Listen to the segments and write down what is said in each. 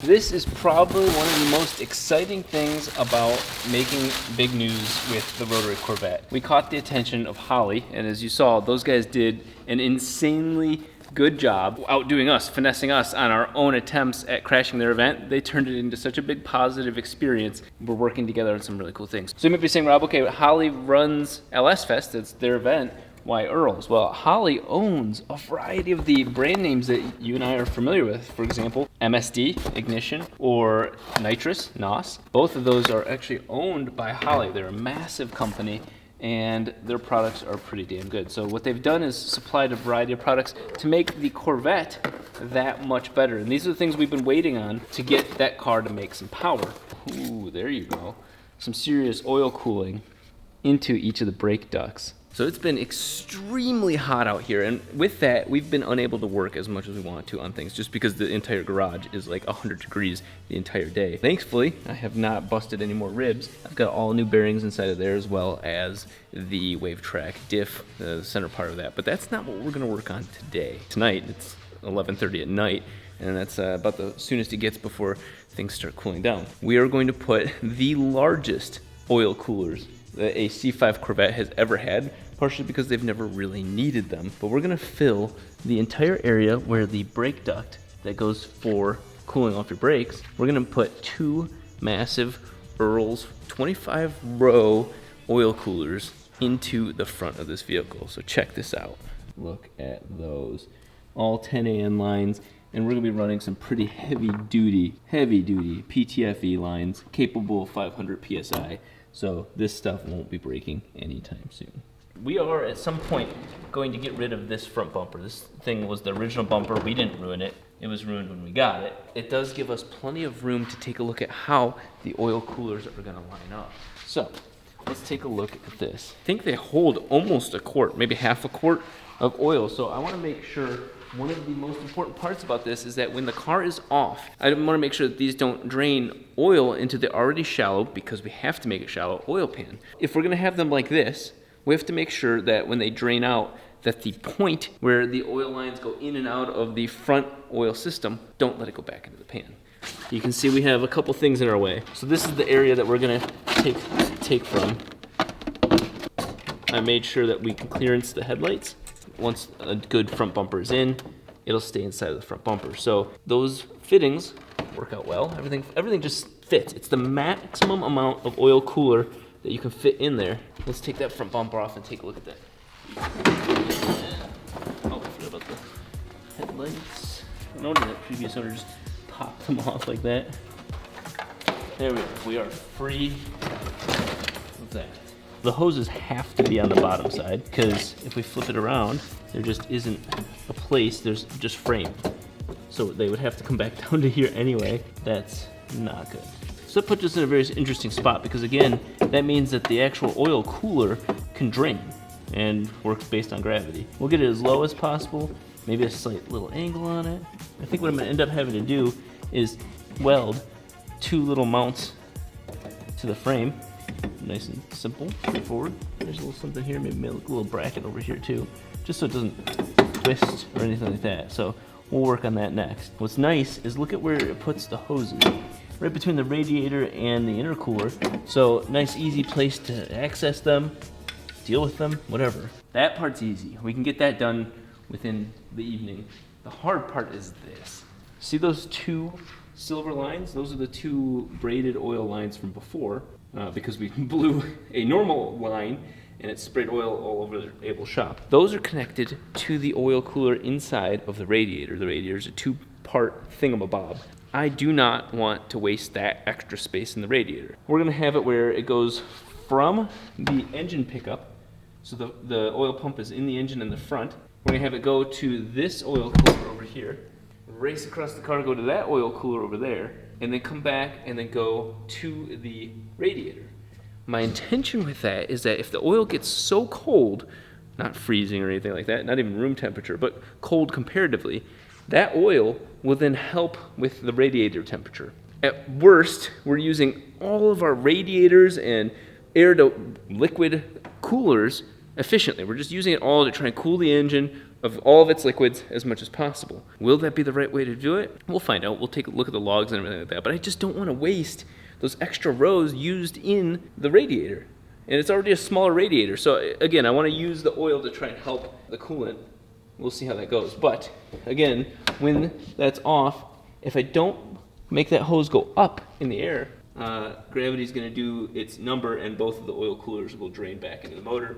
This is probably one of the most exciting things about making big news with the rotary Corvette. We caught the attention of Holley, and as you saw, those guys did an insanely good job outdoing us, finessing us on our own attempts at crashing their event. They turned it into such a big positive experience. We're working together on some really cool things. So you might be saying, Rob, okay, Holley runs LS Fest, it's their event. Why Earls? Well, Holley owns a variety of the brand names that you and I are familiar with. For example, MSD, Ignition, or Nitrous, NOS. Both of those are actually owned by Holley. They're a massive company, and their products are pretty damn good. So what they've done is supplied a variety of products to make the Corvette that much better. And these are the things we've been waiting on to get that car to make some power. Ooh, there you go. Some serious oil cooling into each of the brake ducts. So it's been extremely hot out here, and with that, we've been unable to work as much as we want to on things, just because the entire garage is like 100 degrees the entire day. Thankfully, I have not busted any more ribs. I've got all new bearings inside of there, as well as the wave track diff, the center part of that, but that's not what we're gonna work on today. Tonight, it's 11:30 at night, and that's about the soonest it gets before things start cooling down. We are going to put the largest oil coolers that a C5 Corvette has ever had, partially because they've never really needed them. But we're gonna fill the entire area where the brake duct that goes for cooling off your brakes, we're gonna put two massive Earls 25 row oil coolers into the front of this vehicle. So check this out. Look at those. All 10AN lines, and we're gonna be running some pretty heavy duty PTFE lines capable of 500 PSI. So this stuff won't be breaking anytime soon. We are at some point going to get rid of this front bumper. This thing was the original bumper. We didn't ruin it. It was ruined when we got it. It does give us plenty of room to take a look at how the oil coolers are gonna line up. So let's take a look at this. I think they hold almost a quart, maybe half a quart of oil. So I wanna make sure one of the most important parts about this is that when the car is off, I want to make sure that these don't drain oil into the already shallow, because we have to make it shallow, oil pan. If we're going to have them like this, we have to make sure that when they drain out, that the point where the oil lines go in and out of the front oil system, don't let it go back into the pan. You can see we have a couple things in our way. So this is the area that we're going to take from. I made sure that we can clearance the headlights. Once a good front bumper is in, it'll stay inside of the front bumper. So those fittings work out well. Everything just fits. It's the maximum amount of oil cooler that you can fit in there. Let's take that front bumper off and take a look at that. Oh, I forgot about the headlights. I noticed that previous owner just popped them off like that. There we go. We are free of that. The hoses have to be on the bottom side, because if we flip it around, there just isn't a place, there's just frame. So they would have to come back down to here anyway. That's not good. So that puts us in a very interesting spot, because again, that means that the actual oil cooler can drain and works based on gravity. We'll get it as low as possible, maybe a slight little angle on it. I think what I'm gonna end up having to do is weld two little mounts to the frame. Nice and simple, straightforward. There's a little something here, maybe a little bracket over here too, just so it doesn't twist or anything like that. So we'll work on that next. What's nice is look at where it puts the hoses, right between the radiator and the intercooler. So nice, easy place to access them, deal with them, whatever. That part's easy. We can get that done within the evening. The hard part is this. See those two silver lines? Those are the two braided oil lines from before. Because we blew a normal line and it sprayed oil all over the Able shop. Those are connected to the oil cooler inside of the radiator. The radiator is a two-part thingamabob. I do not want to waste that extra space in the radiator. We're gonna have it where it goes from the engine pickup, so the oil pump is in the engine in the front. We're gonna have it go to this oil cooler over here, race across the car, go to that oil cooler over there, and then come back and then go to the radiator. My intention with that is that if the oil gets so cold, not freezing or anything like that, not even room temperature, but cold comparatively, that oil will then help with the radiator temperature. At worst, we're using all of our radiators and air to liquid coolers efficiently. We're just using it all to try and cool the engine, of all of its liquids as much as possible. Will that be the right way to do it? We'll find out. We'll take a look at the logs and everything like that. But I just don't want to waste those extra rows used in the radiator. And it's already a smaller radiator. So again, I want to use the oil to try and help the coolant. We'll see how that goes. But again, when that's off, if I don't make that hose go up in the air, gravity's going to do its number and both of the oil coolers will drain back into the motor.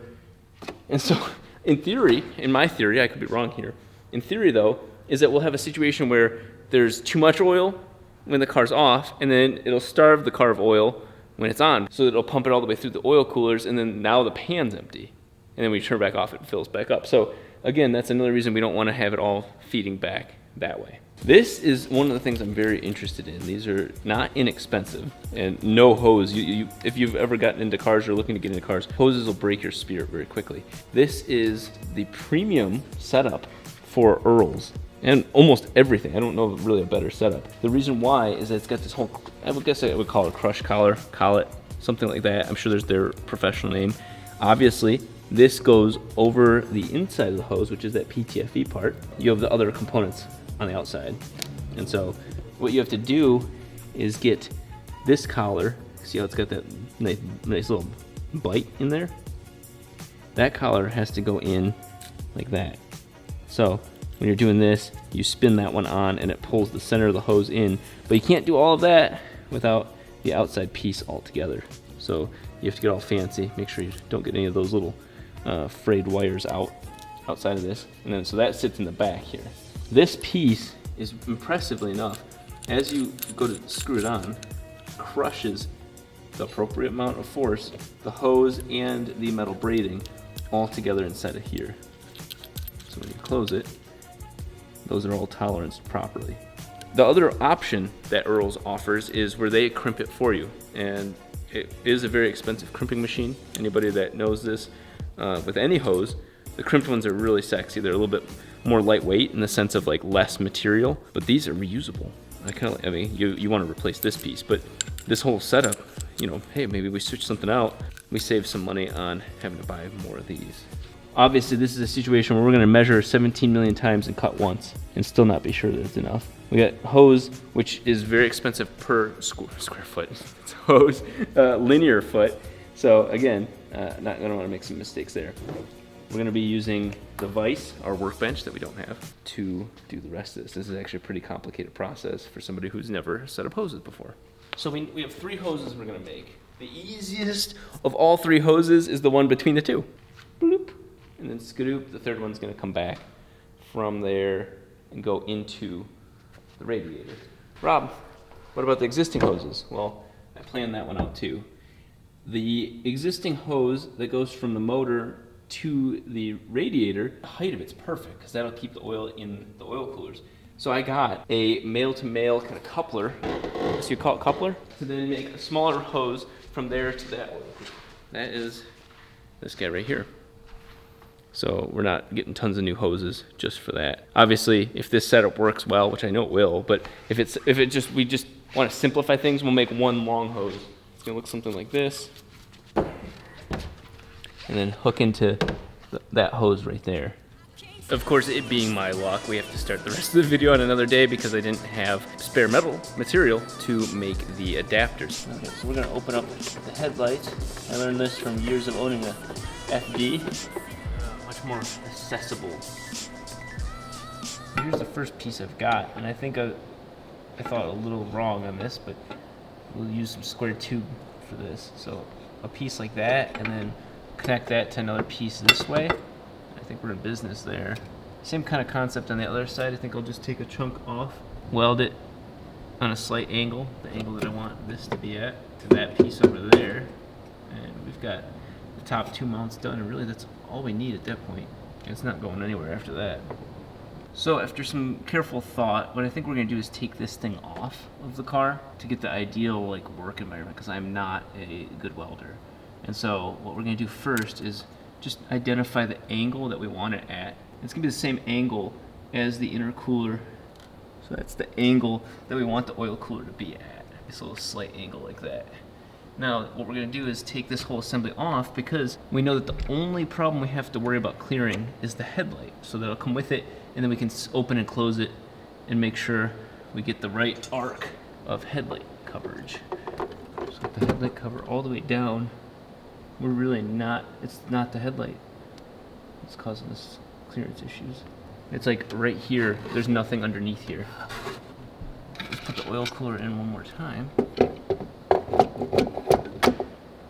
And so in theory, in my theory, I could be wrong here, in theory though, is that we'll have a situation where there's too much oil when the car's off, and then it'll starve the car of oil when it's on. So it'll pump it all the way through the oil coolers, and then now the pan's empty. And then we turn back off, it fills back up. So again, that's another reason we don't want to have it all feeding back that way. This is one of the things I'm very interested in. These are not inexpensive, and no hose. If you've ever gotten into cars or looking to get into cars, hoses will break your spirit very quickly. This is the premium setup for Earls and almost everything. I don't know really a better setup. The reason why is that it's got this whole, I would guess I would call it a crush collet, something like that. I'm sure there's their professional name. Obviously, this goes over the inside of the hose, which is that PTFE part. You have the other components on the outside. And so what you have to do is get this collar. See how it's got that nice little bite in there? That collar has to go in like that. So when you're doing this, you spin that one on and it pulls the center of the hose in. But you can't do all of that without the outside piece altogether. So you have to get all fancy. Make sure you don't get any of those little frayed wires outside of this. And then so that sits in the back here. This piece is, impressively enough, as you go to screw it on, crushes the appropriate amount of force, the hose and the metal braiding all together inside of here. So when you close it, those are all toleranced properly. The other option that Earls offers is where they crimp it for you, and it is a very expensive crimping machine. Anybody that knows this, with any hose, the crimped ones are really sexy. They're a little bit more lightweight in the sense of like less material, but these are reusable. I mean, you want to replace this piece, but this whole setup, you know, hey, maybe we switch something out. We save some money on having to buy more of these. Obviously, this is a situation where we're going to measure 17 million times and cut once and still not be sure that it's enough. We got hose, which is very expensive per square foot. It's hose, linear foot. So again, I don't want to make some mistakes there. We're going to be using the vise, our workbench that we don't have, to do the rest of this. This is actually a pretty complicated process for somebody who's never set up hoses before. So we have 3 hoses we're going to make. The easiest of all 3 hoses is the one between the 2. Bloop. And then skadoop, the 3rd one's going to come back from there and go into the radiator. Rob, what about the existing hoses? Well, I planned that one out too. The existing hose that goes from the motor to the radiator, the height of it's perfect because that'll keep the oil in the oil coolers. So I got a male-to-male kind of coupler, so you call it coupler, to then make a smaller hose from there to that oil cooler. That is this guy right here. So we're not getting tons of new hoses just for that. Obviously, if this setup works well, which I know it will, but if we just want to simplify things, we'll make one long hose. It's gonna look something like this. And then hook into that hose right there. Of course, it being my luck, we have to start the rest of the video on another day because I didn't have spare metal material to make the adapters. Okay, so we're gonna open up the headlights. I learned this from years of owning a FD. Much more accessible. Here's the first piece I've got, and I think I thought a little wrong on this, but we'll use some square tube for this. So a piece like that, and then connect that to another piece this way. I think we're in business there. Same kind of concept on the other side. I think I'll just take a chunk off, weld it on a slight angle, the angle that I want this to be at, to that piece over there. And we've got the top 2 mounts done, and really that's all we need at that point. It's not going anywhere after that. So after some careful thought, what I think we're gonna do is take this thing off of the car to get the ideal like work environment, because I'm not a good welder. And so what we're gonna do first is just identify the angle that we want it at. It's gonna be the same angle as the intercooler. So that's the angle that we want the oil cooler to be at. This little slight angle like that. Now, what we're gonna do is take this whole assembly off because we know that the only problem we have to worry about clearing is the headlight. So that'll come with it, and then we can open and close it and make sure we get the right arc of headlight coverage. So with the headlight cover all the way down, we're really not, it's not the headlight. It's causing us clearance issues. It's like right here, there's nothing underneath here. Let's put the oil cooler in one more time.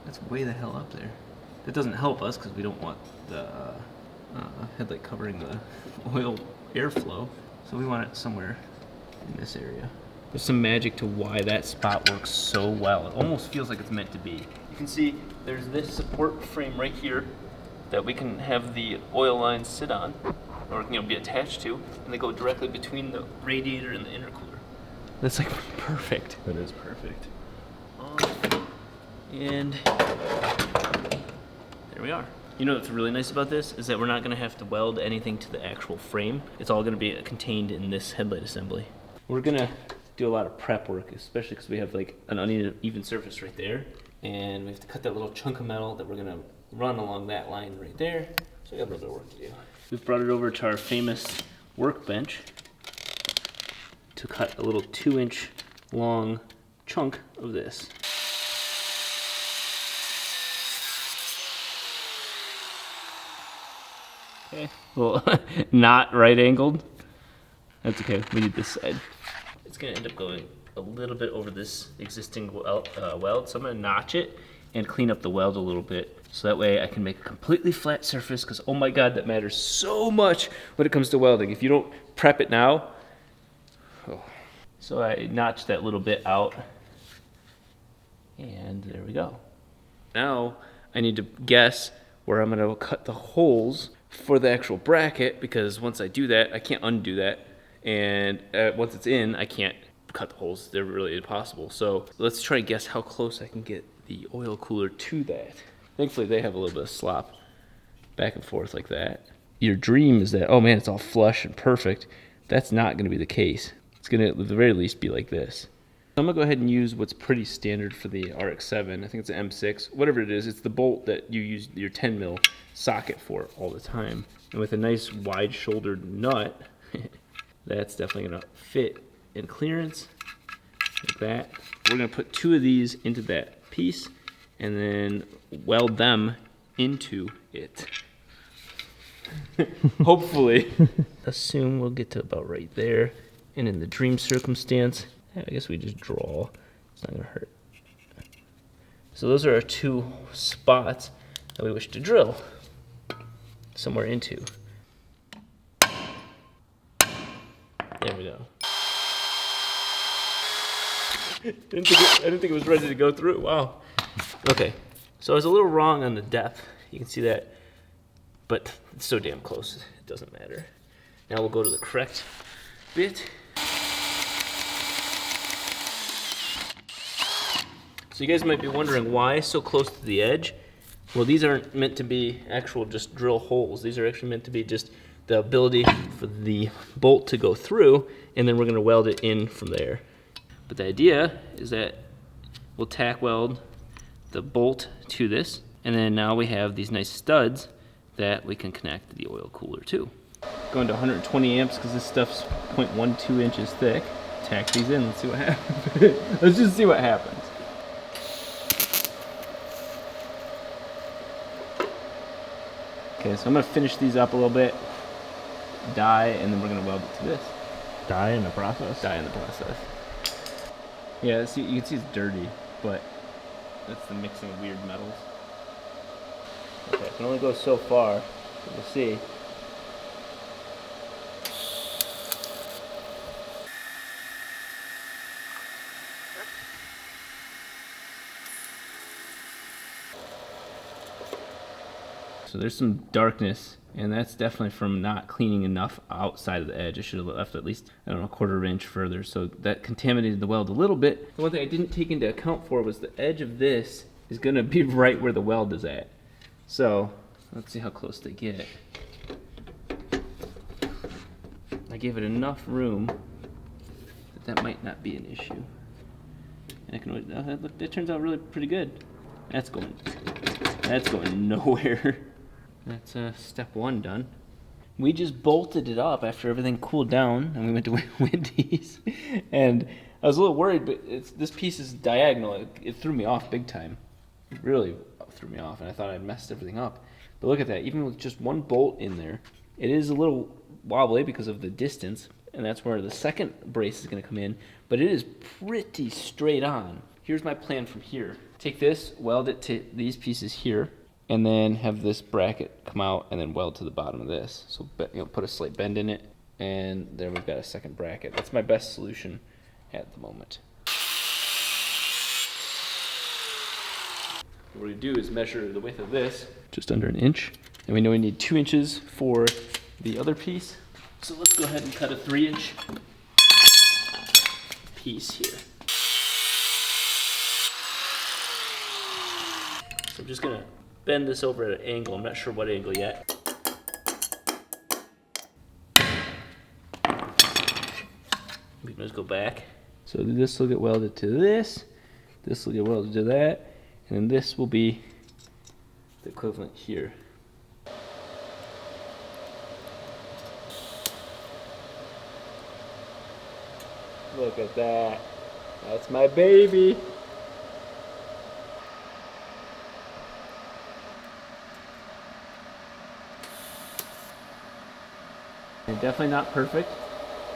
That's way the hell up there. That doesn't help us because we don't want the headlight covering the oil airflow. So we want it somewhere in this area. There's some magic to why that spot works so well. It almost feels like it's meant to be. You can see there's this support frame right here that we can have the oil lines sit on, or be attached to, and they go directly between the radiator and the intercooler. That's like perfect. That is perfect. And there we are. You know what's really nice about this is that we're not going to have to weld anything to the actual frame. It's all going to be contained in this headlight assembly. We're going to do a lot of prep work, especially because we have like an uneven surface right there. And we have to cut that little chunk of metal that we're going to run along that line right there. So we got a little bit of work to do. We've brought it over to our famous workbench to cut a little 2-inch long chunk of this. Okay, well, not right angled. That's okay, we need this side. It's gonna end up going a little bit over this existing weld, so I'm gonna notch it and clean up the weld a little bit, so that way I can make a completely flat surface, because oh my god, that matters so much when it comes to welding. If you don't prep it now, oh. So I notched that little bit out, and there we go. Now I need to guess where I'm gonna cut the holes for the actual bracket, because once I do that, I can't undo that, and once it's in, I can't cut the holes. They're really impossible. So let's try and guess how close I can get the oil cooler to that. Thankfully, they have a little bit of slop back and forth like that. Your dream is that, oh man, it's all flush and perfect. That's not gonna be the case. It's gonna, at the very least, be like this. I'm gonna go ahead and use what's pretty standard for the RX-7. I think it's an M6, whatever it is. It's the bolt that you use your 10 mil socket for all the time. And with a nice wide shouldered nut, that's definitely gonna fit in clearance like that. We're gonna put 2 of these into that piece and then weld them into it. Hopefully. Assume we'll get to about right there. And in the dream circumstance, I guess we just draw. It's not gonna hurt. So those are our 2 spots that we wish to drill somewhere into. There we go. I didn't think it was ready to go through. Wow. Okay, so I was a little wrong on the depth. You can see that, but it's so damn close, it doesn't matter. Now we'll go to the correct bit. So you guys might be wondering why so close to the edge. Well, these aren't meant to be actual just drill holes. These are actually meant to be just the ability for the bolt to go through, and then we're gonna weld it in from there. But the idea is that we'll tack weld the bolt to this, and then now we have these nice studs that we can connect the oil cooler to. Going to 120 amps because this stuff's 0.12 inches thick. Tack these in, let's see what happens. Let's just see what happens. Okay, so I'm gonna finish these up a little bit, die, and then we're gonna weld it to this. Die in the process? Die in the process. Yeah, see, you can see it's dirty, but that's the mixing of weird metals. Okay, it can only go so far, but we'll see. So there's some darkness, and that's definitely from not cleaning enough outside of the edge. I should have left at least, I don't know, a 1/4 inch further, so that contaminated the weld a little bit. The one thing I didn't take into account for was the edge of this is gonna be right where the weld is at. So, let's see how close they get. I gave it enough room that that might not be an issue. And I can always, look, that turns out really pretty good. That's going nowhere. That's step 1 done. We just bolted it up after everything cooled down, and we went to Wendy's. And I was a little worried, but this piece is diagonal. It threw me off big time. It really threw me off, and I thought I'd messed everything up. But look at that. Even with just one bolt in there, it is a little wobbly because of the distance, and that's where the second brace is going to come in. But it is pretty straight on. Here's my plan from here. Take this, weld it to these pieces here, and then have this bracket come out and then weld to the bottom of this. So put a slight bend in it, and then we've got a second bracket. That's my best solution at the moment. What we're going to do is measure the width of this, just under 1 inch. And we know we need 2 inches for the other piece. So let's go ahead and cut a 3-inch piece here. So I'm just going to bend this over at an angle. I'm not sure what angle yet. We can just go back. So this will get welded to this. This will get welded to that. And then this will be the equivalent here. Look at that. That's my baby. Definitely not perfect,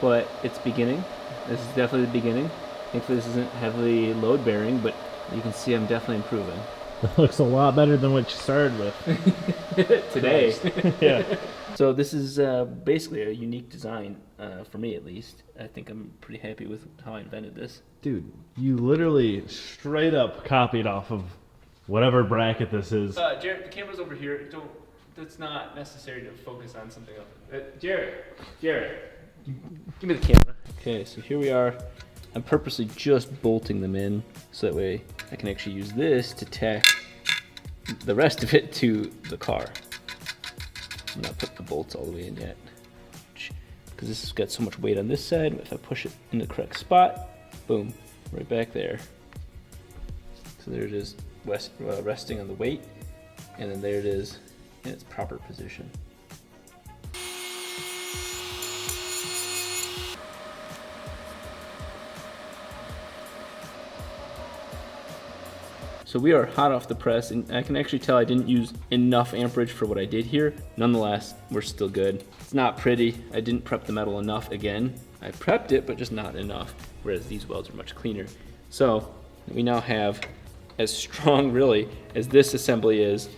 but it's beginning. This is definitely the beginning. Thankfully this isn't heavily load bearing, but you can see I'm definitely improving. It looks a lot better than what you started with. Today. Yeah. So this is basically a unique design, for me at least. I think I'm pretty happy with how I invented this. Dude, you literally straight up copied off of whatever bracket this is. Jared, the camera's over here. That's not necessary to focus on something else. Jared, give me the camera. Okay, so here we are. I'm purposely just bolting them in so that way I can actually use this to tack the rest of it to the car. I'm not putting the bolts all the way in yet because this has got so much weight on this side. If I push it in the correct spot, boom, right back there. So there it is, resting on the weight, and then there it is in its proper position. So we are hot off the press, and I can actually tell I didn't use enough amperage for what I did here. Nonetheless, we're still good. It's not pretty. I didn't prep the metal enough again. I prepped it, but just not enough, whereas these welds are much cleaner. So we now have as strong, really, as this assembly is.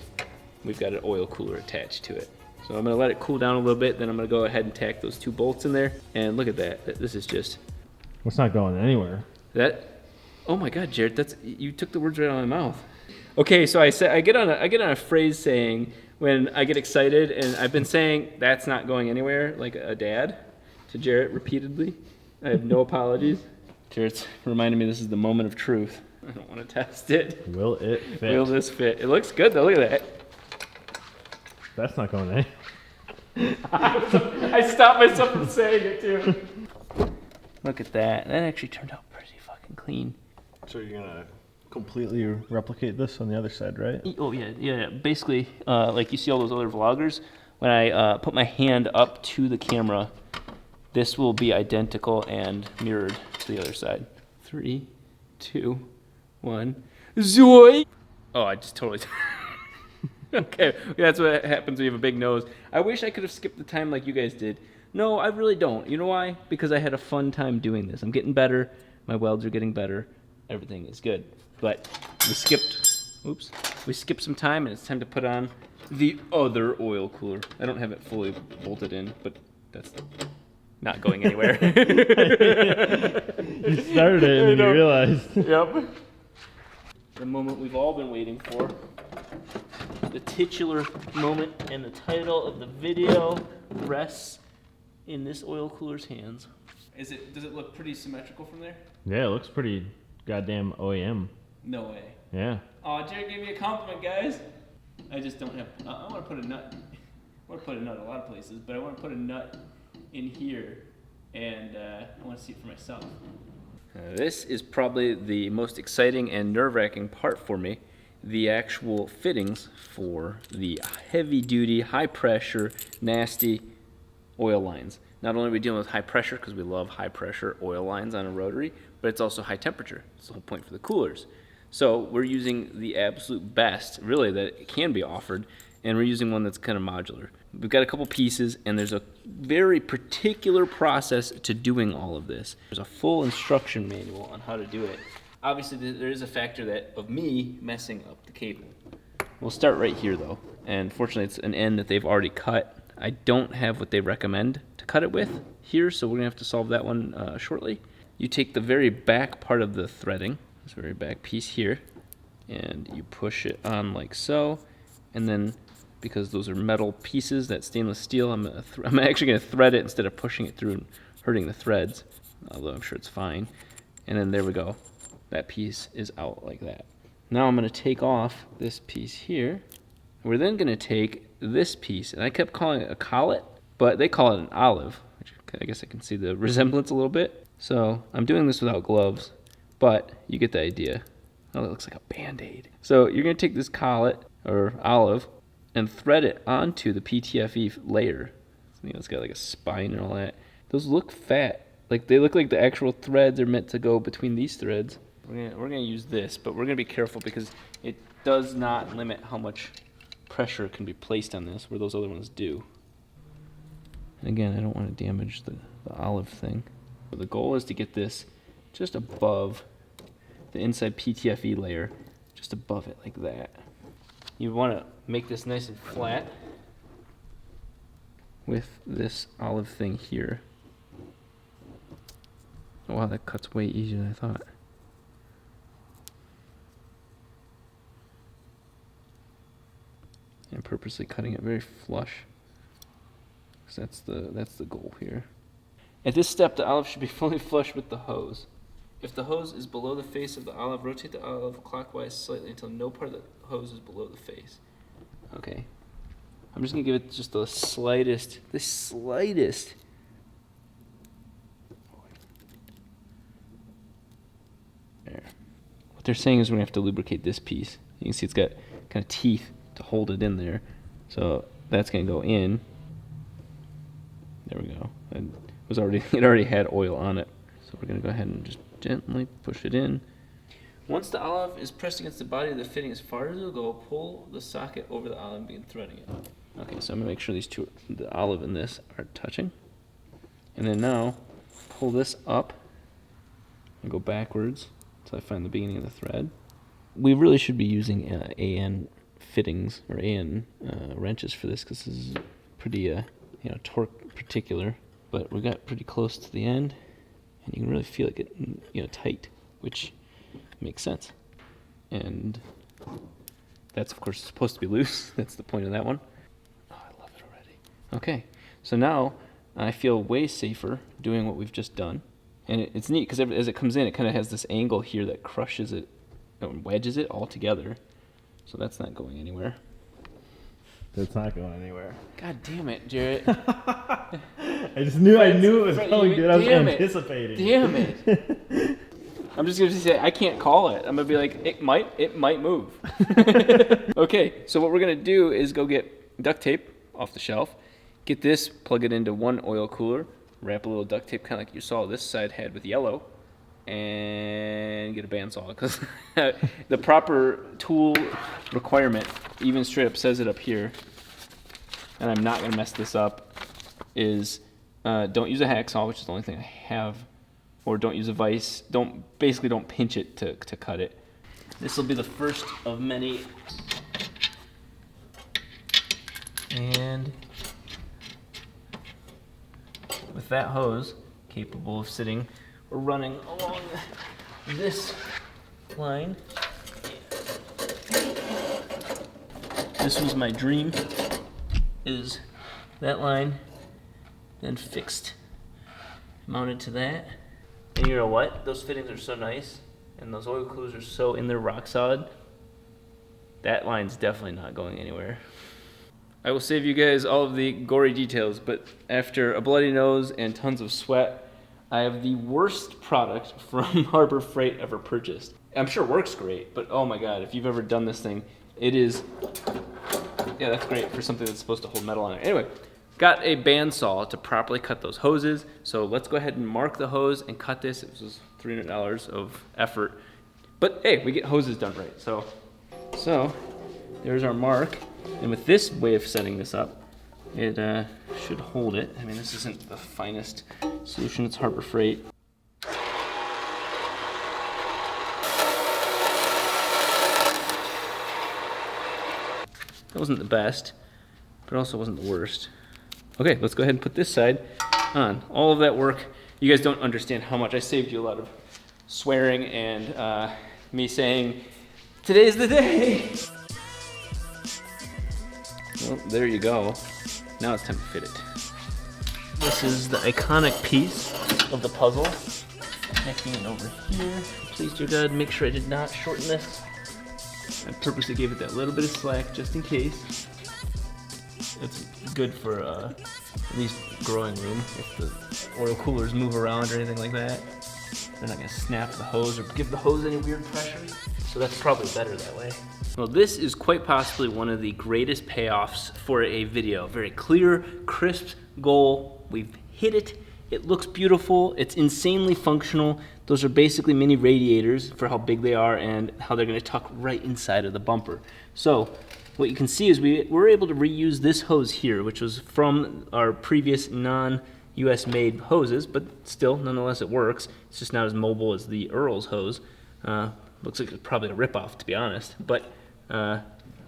We've got an oil cooler attached to it. So I'm gonna let it cool down a little bit, then I'm gonna go ahead and tack those 2 bolts in there. And look at that, this is just... It's not going anywhere. Oh my God, Jared, you took the words right out of my mouth. Okay, so I get on a phrase saying when I get excited, and I've been saying that's not going anywhere, like a dad, to Jarrett repeatedly. I have no apologies. Jarrett's reminding me this is the moment of truth. I don't want to test it. Will it fit? Will this fit? It looks good though, look at that. That's not going anywhere. I stopped myself from saying it too. Look at that, that actually turned out pretty fucking clean. So you're gonna completely replicate this on the other side, right? Oh yeah. Basically, like you see all those other vloggers, when I put my hand up to the camera, this will be identical and mirrored to the other side. 3, 2, 1, zoy! Oh, I just totally... Okay, that's what happens when you have a big nose. I wish I could have skipped the time like you guys did. No, I really don't. You know why? Because I had a fun time doing this. I'm getting better. My welds are getting better. Everything is good. But we skipped some time, and it's time to put on the other oil cooler. I don't have it fully bolted in, but that's not going anywhere. You started it and then you realized. Yep. The moment we've all been waiting for. The titular moment and the title of the video rests in this oil cooler's hands. Does it look pretty symmetrical from there? Yeah, it looks pretty goddamn OEM. No way. Yeah. Oh, Jared gave me a compliment, guys. I just don't have, I want to put a nut. I want to put a nut a lot of places, but I want to put a nut in here, and I want to see it for myself. This is probably the most exciting and nerve-wracking part for me, the actual fittings for the heavy-duty, high-pressure, nasty oil lines. Not only are we dealing with high pressure, because we love high-pressure oil lines on a rotary, but it's also high temperature. That's the whole point for the coolers. So we're using the absolute best, really, that can be offered, and we're using one that's kind of modular. We've got a couple pieces, and there's a very particular process to doing all of this. There's a full instruction manual on how to do it. Obviously, there is a factor of me messing up the cable. We'll start right here, though, and fortunately, it's an end that they've already cut. I don't have what they recommend to cut it with here, so we're going to have to solve that one shortly. You take the very back part of the threading, this very back piece here, and you push it on like so, and then because those are metal pieces, that stainless steel, I'm actually going to thread it instead of pushing it through and hurting the threads, although I'm sure it's fine. And then there we go. That piece is out like that. Now I'm going to take off this piece here. We're then going to take this piece, and I kept calling it a collet, but they call it an olive, which I guess I can see the resemblance a little bit. So I'm doing this without gloves, but you get the idea. Oh, it looks like a Band-Aid. So you're going to take this collet, or olive, and thread it onto the PTFE layer. You know, it's got like a spine and all that. Those look fat. Like they look like the actual threads are meant to go between these threads. We're gonna use this, but we're gonna be careful because it does not limit how much pressure can be placed on this, where those other ones do. And again, I don't want to damage the olive thing. But the goal is to get this just above the inside PTFE layer, just above it like that. You want to make this nice and flat with this olive thing here. Oh, wow, that cuts way easier than I thought. And purposely cutting it very flush, because that's the goal here. At this step, the olive should be fully flush with the hose. If the hose is below the face of the olive, rotate the olive clockwise slightly until no part of the hose is below the face. Okay. I'm just going to give it just the slightest. There. What they're saying is we're going to have to lubricate this piece. You can see it's got kind of teeth to hold it in there. So that's going to go in. There we go. It already had oil on it. So we're going to go ahead and just gently push it in. Once the olive is pressed against the body of the fitting as far as it'll go, pull the socket over the olive and begin threading it. Okay, so I'm going to make sure these two, the olive and this, are touching. And then now, pull this up and go backwards until I find the beginning of the thread. We really should be using AN fittings or AN wrenches for this, because this is pretty torque particular. But we got pretty close to the end, and you can really feel it get tight, which makes sense. And that's of course supposed to be loose. That's the point of that one. Oh, I love it already. Okay, so now I feel way safer doing what we've just done. And it's neat because as it comes in, it kind of has this angle here that crushes it and wedges it all together. So that's not going anywhere. It's not going anywhere. God damn it, Jarrett. I knew it was coming, dude. I was anticipating. Damn it. I'm just going to say, I can't call it. I'm going to be like, it might move. Okay, so what we're going to do is go get duct tape off the shelf, get this, plug it into one oil cooler, wrap a little duct tape kind of like you saw this side had with yellow, and get a bandsaw, because the proper tool requirement even straight up says it up here, and I'm not going to mess this up, is don't use a hacksaw, which is the only thing I have, or don't use a vise. Basically don't pinch it to cut it. This will be the first of many. And with that hose, capable of sitting or running along this line. This was my dream, is that line then fixed, mounted to that. And you know what? Those fittings are so nice, and those oil coolers are so in there rock solid. That line's definitely not going anywhere. I will save you guys all of the gory details, but after a bloody nose and tons of sweat, I have the worst product from Harbor Freight ever purchased. I'm sure it works great, but oh my god, if you've ever done this thing, it is, yeah, that's great for something that's supposed to hold metal on it. Anyway, got a bandsaw to properly cut those hoses, so let's go ahead and mark the hose and cut this. It was $300 of effort, but hey, we get hoses done right. So there's our mark, and with this way of setting this up, it should hold it. I mean, this isn't the finest solution, it's Harbor Freight. That wasn't the best, but also wasn't the worst. Okay, let's go ahead and put this side on. All of that work, you guys don't understand how much I saved you a lot of swearing and me saying, today's the day. Well, there you go. Now it's time to fit it. This is the iconic piece of the puzzle. Connecting it over here. Please, dear God, make sure I did not shorten this. I purposely gave it that little bit of slack just in case. It's good for at least growing room if the oil coolers move around or anything like that. They're not gonna snap the hose or give the hose any weird pressure. So that's probably better that way. Well, this is quite possibly one of the greatest payoffs for a video. Very clear, crisp goal. We've hit it. It looks beautiful. It's insanely functional. Those are basically mini radiators for how big they are and how they're going to tuck right inside of the bumper. So what you can see is we were able to reuse this hose here, which was from our previous non-US made hoses, but still, nonetheless, it works. It's just not as mobile as the Earl's hose. Looks like it's probably a ripoff, to be honest, but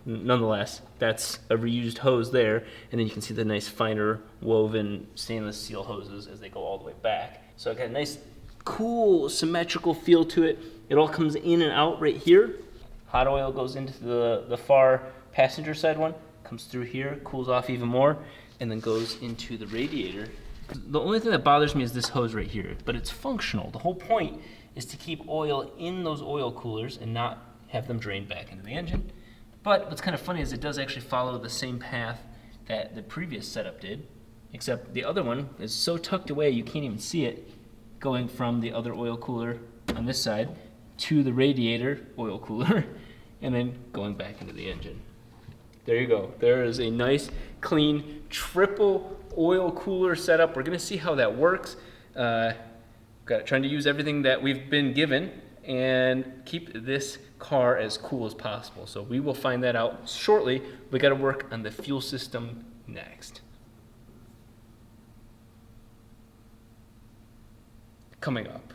nonetheless, that's a reused hose there, and then you can see the nice finer woven stainless steel hoses as they go all the way back. So it got a nice, cool, symmetrical feel to it. It all comes in and out right here. Hot oil goes into the far passenger side one, comes through here, cools off even more, and then goes into the radiator. The only thing that bothers me is this hose right here, but it's functional. The whole point is to keep oil in those oil coolers and not have them drain back into the engine. But what's kind of funny is it does actually follow the same path that the previous setup did, except the other one is so tucked away you can't even see it, going from the other oil cooler on this side to the radiator oil cooler and then going back into the engine. There you go. There is a nice, clean, triple oil cooler setup. We're gonna see how that works. Trying to use everything that we've been given and keep this car as cool as possible. So we will find that out shortly. We got to work on the fuel system next. Coming up.